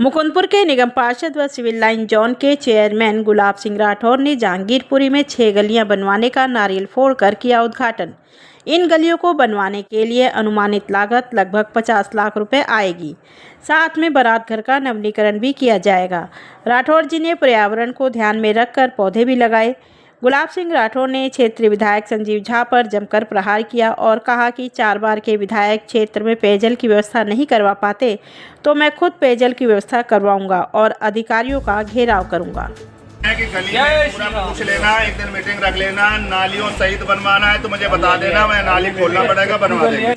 मुकुंदपुर के निगम पार्षद व सिविल लाइन जोन के चेयरमैन गुलाब सिंह राठौर ने जहांगीरपुरी में 6 गलियां बनवाने का नारियल फोड़कर किया उद्घाटन। इन गलियों को बनवाने के लिए अनुमानित लागत लगभग 50 लाख रुपए आएगी। साथ में बारात घर का नवीनीकरण भी किया जाएगा। राठौर जी ने पर्यावरण को ध्यान में रखकर पौधे भी लगाए। गुलाब सिंह राठौर ने क्षेत्रीय विधायक संजीव झा पर जमकर प्रहार किया और कहा कि 4 बार के विधायक क्षेत्र में पेयजल की व्यवस्था नहीं करवा पाते तो मैं खुद पेयजल की व्यवस्था करवाऊंगा और अधिकारियों का घेराव करूंगा। कि गली में पूरा पूछ लेना, एक दिन मीटिंग रख लेना, नालियों सहित बनवाना है तो मुझे बता देना, मैं नाली खोलना पड़ेगा, बनवा देंगे।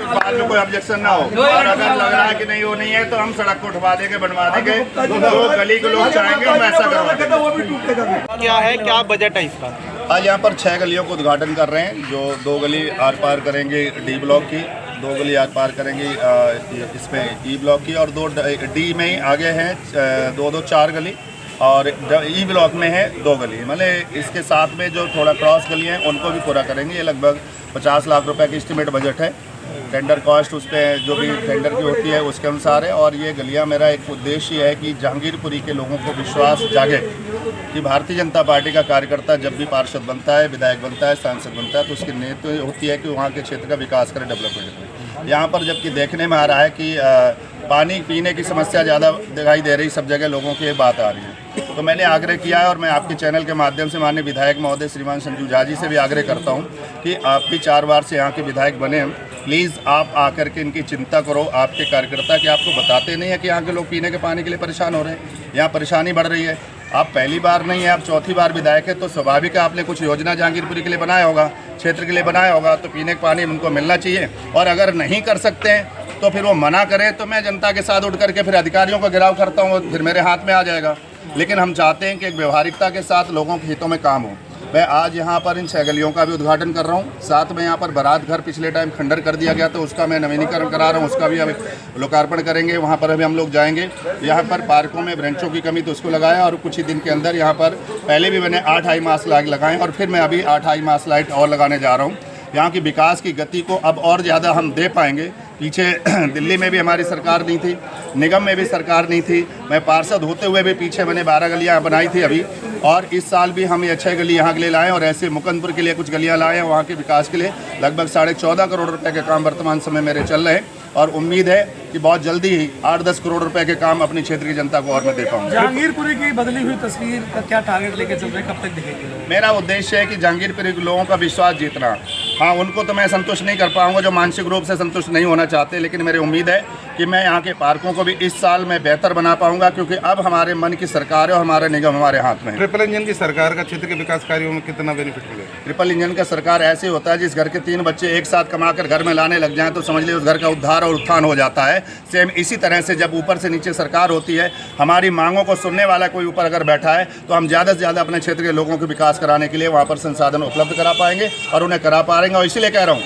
बाद में कोई ऑब्जेक्शन ना हो। और अगर लग रहा है कि नहीं वो नहीं है तो हम सड़क को उठवा देंगे, बनवा देंगे। जो गली के लोग चाहेंगे हम ऐसा करवा देंगे। क्या है, क्या बजट है इसका? आज यहाँ पर 6 गलियों को उद्घाटन कर रहे हैं। जो 2 गली आर पार करेंगे डी ब्लॉक की, 2 गली आर पार करेंगे इसमें ई ब्लॉक की, और 2 डी में ही आगे हैं 4 गली, और ई ब्लॉक में है 2 गली। मतलब इसके साथ में जो थोड़ा क्रॉस गली हैं उनको भी पूरा करेंगे। ये लगभग 50 लाख रुपए की एस्टिमेट बजट है। टेंडर कॉस्ट उस पर जो भी टेंडर की होती है उसके अनुसार है। और ये गलियां, मेरा एक उद्देश्य है कि जहांगीरपुरी के लोगों को विश्वास जागे कि भारतीय जनता पार्टी का कार्यकर्ता जब भी पार्षद बनता है, विधायक बनता है, सांसद बनता है तो उसकी नीयत होती है कि वहाँ के क्षेत्र का विकास करे, डेवलपमेंट करे। यहाँ पर जबकि देखने में आ रहा है कि पानी पीने की समस्या ज़्यादा दिखाई दे रही, सब जगह लोगों की ये बात आ रही है। तो मैंने आग्रह किया है और मैं आपके चैनल के माध्यम से माननीय विधायक महोदय श्रीमान संजीव झा जी से भी आग्रह करता हूँ कि आप भी 4 बार से यहाँ के विधायक बने हैं, प्लीज़ आप आकर के इनकी चिंता करो। आपके कार्यकर्ता कि आपको बताते नहीं है कि यहाँ के लोग पीने के पानी के लिए परेशान हो रहे हैं, यहाँ परेशानी बढ़ रही है। आप पहली बार नहीं है, आप चौथी बार विधायक है तो स्वाभाविक है आपने कुछ योजना जहांगीरपुरी के लिए बनाया होगा, क्षेत्र के लिए बनाया होगा, तो पीने का पानी उनको मिलना चाहिए। और अगर नहीं कर सकते हैं तो फिर वो मना करें तो मैं जनता के साथ उठ करके फिर अधिकारियों का घेराव करता हूँ, फिर मेरे हाथ में आ जाएगा। लेकिन हम चाहते हैं कि एक व्यवहारिकता के साथ लोगों के हितों में काम हो। मैं आज यहाँ पर इन 6 गलियों का भी उद्घाटन कर रहा हूँ। साथ में यहाँ पर बारात घर पिछले टाइम खंडर कर दिया गया तो उसका मैं नवीनीकरण करा रहा हूँ, उसका भी अभी लोकार्पण करेंगे। वहाँ पर अभी हम लोग जाएंगे। यहाँ पर पार्कों में ब्रेंचों की कमी तो उसको लगाया, और कुछ ही दिन के अंदर यहाँ पर पहले भी मैंने 8 हाई मास्ट लाइट लगाएँ और फिर मैं अभी 8 हाई मास्ट लाइट और लगाने जा रहा हूँ। यहाँ की विकास की गति को अब और ज़्यादा हम दे पाएंगे। पीछे दिल्ली में भी हमारी सरकार नहीं थी, निगम में भी सरकार नहीं थी, मैं पार्षद होते हुए भी पीछे मैंने 12 गलियाँ बनाई थी अभी, और इस साल भी हम ये 6 गली यहाँ के लिए लाएँ और ऐसे मुकुंदपुर के लिए कुछ गलियाँ लाएँ। वहाँ के विकास के लिए लगभग 14.5 करोड़ रुपए के काम वर्तमान समय मेरे चल रहे हैं, और उम्मीद है कि बहुत जल्दी ही 8-10 करोड़ रुपए के काम अपनी क्षेत्र की जनता को और मैं दे पाऊंगा। जहांगीरपुरी की बदली हुई तस्वीर का क्या टारगेट लेके चल रहे हैं, कब तक दिखेगी? मेरा उद्देश्य है कि जहांगीरपुरी के लोगों का विश्वास जीतना। हाँ, उनको तो मैं संतुष्ट नहीं कर पाऊंगा जो मानसिक रूप से संतुष्ट नहीं होना चाहते, लेकिन मेरी उम्मीद है कि मैं यहाँ के पार्कों को भी इस साल में बेहतर बना पाऊंगा, क्योंकि अब हमारे मन की सरकार है और हमारा निगम हमारे हाथ में है। ट्रिपल इंजन की सरकार का क्षेत्र के विकास कार्यों में कितना बेनिफिट मिलेगा? ट्रिपल इंजन का सरकार ऐसे होता है जिस घर के 3 बच्चे एक साथ कमाकर घर में लाने लग जाएं तो समझ लीजिए उस घर का उद्धार और उत्थान हो जाता है। सेम इसी तरह से जब ऊपर से नीचे सरकार होती है, हमारी मांगों को सुनने वाला कोई ऊपर अगर बैठा है तो हम ज़्यादा से ज़्यादा अपने क्षेत्र के लोगों को विकास कराने के लिए वहाँ पर संसाधन उपलब्ध करा पाएंगे और उन्हें करा पाएंगे। और इसीलिए कह रहा हूँ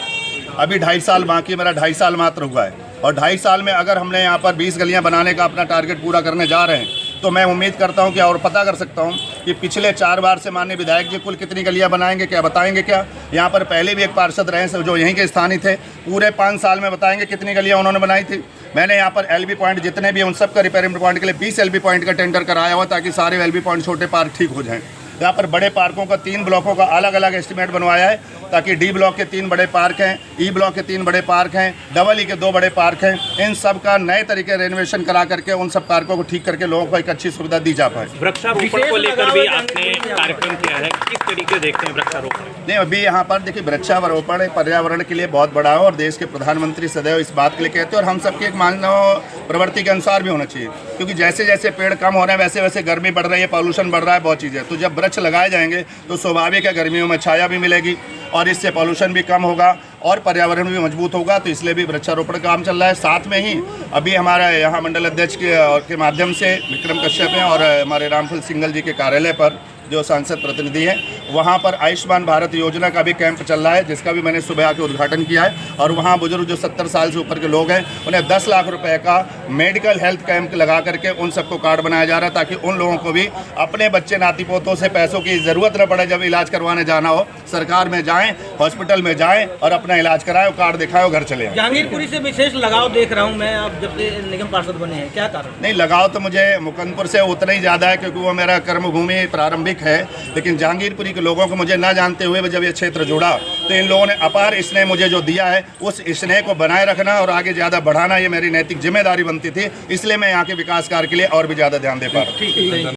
अभी 2.5 साल बाकी, मेरा 2.5 साल मात्र हुआ है, और 2.5 साल में अगर हमने यहाँ पर 20 गलियाँ बनाने का अपना टारगेट पूरा करने जा रहे हैं तो मैं उम्मीद करता हूँ कि और पता कर सकता हूँ कि पिछले 4 बार से माननीय विधायक जी कुल कितनी गलियाँ बनाएंगे, क्या बताएंगे? क्या यहाँ पर पहले भी एक पार्षद रहे जो यहीं के स्थानीय थे, पूरे 5 साल में बताएंगे कितनी गलियाँ उन्होंने बनाई थी। मैंने यहाँ पर एलबी पॉइंट जितने भी उन सब का रिपेयरिंग पॉइंट के लिए 20 एलबी पॉइंट का टेंडर कराया हुआ ताकि सारे एलबी पॉइंट छोटे पार्क ठीक हो जाएँ। यहाँ पर बड़े पार्कों का 3 ब्लॉकों का अलग अलग एस्टिमेट बनवाया है ताकि डी ब्लॉक के 3 बड़े पार्क हैं, ई ब्लॉक के 3 बड़े पार्क हैं, डबल ई के 2 बड़े पार्क हैं। इन सब का नए तरीके रेनोवेशन करा करके उन सब पार्कों को ठीक करके लोगों को एक अच्छी सुविधा दी जा पाए। वृक्षारोपण को लेकर भी आपने कार्यक्रम किया है, किस तरीके से देखते हैं वृक्षारोपण? नहीं, अभी यहाँ पर देखिए वृक्षारोपण पर्यावरण के लिए बहुत बड़ा है और देश के प्रधानमंत्री सदैव इस बात के लिए कहते हैं, और हम सबकी एक मानव प्रवृत्ति के अनुसार भी होना चाहिए, क्योंकि जैसे जैसे पेड़ कम हो रहे हैं वैसे वैसे गर्मी बढ़ रही है, पॉल्यूशन बढ़ रहा है, बहुत चीज़ें। तो जब वृक्ष लगाए जाएंगे तो स्वाभाविक है गर्मियों में छाया भी मिलेगी और इससे पॉल्यूशन भी कम होगा और पर्यावरण भी मजबूत होगा। तो इसलिए भी वृक्षारोपण काम चल रहा है। साथ में ही अभी हमारा यहाँ मंडल अध्यक्ष के माध्यम से विक्रम कश्यप हैं और हमारे रामफल सिंगल जी के कार्यालय पर जो सांसद प्रतिनिधि हैं, वहाँ पर आयुष्मान भारत योजना का भी कैंप चल रहा है, जिसका भी मैंने सुबह आके उद्घाटन किया है। और वहाँ बुजुर्ग जो 70 साल से ऊपर के लोग हैं, उन्हें 10 लाख रुपए का मेडिकल हेल्थ कैंप लगा करके उन सबको कार्ड बनाया जा रहा है, ताकि उन लोगों को भी अपने बच्चे नाती पोतों से पैसों की ज़रूरत न पड़े। जब इलाज करवाने जाना हो, सरकार में जाएँ, हॉस्पिटल में जाएँ और अपना इलाज कराएं, कार्ड दिखाएं और घर चले आएं। जहांगीरपुरी से विशेष लगाव देख रहा हूं मैं, आप जब से निगम पार्षद बने हैं, क्या कारण? नहीं, लगाव तो मुझे मुकंदपुर से उतना ही ज़्यादा है, क्योंकि वो मेरा कर्मभूमि प्रारंभिक है। लेकिन जहांगीरपुरी के लोगों को मुझे ना जानते हुए जब ये क्षेत्र जुड़ा, तो इन लोगों ने अपार स्नेह मुझे जो दिया है, उस स्नेह को बनाए रखना और आगे ज़्यादा बढ़ाना, ये मेरी नैतिक जिम्मेदारी बनती थी। इसलिए मैं यहाँ के विकास कार्य के लिए और भी ज़्यादा ध्यान दे पा रहा हूँ।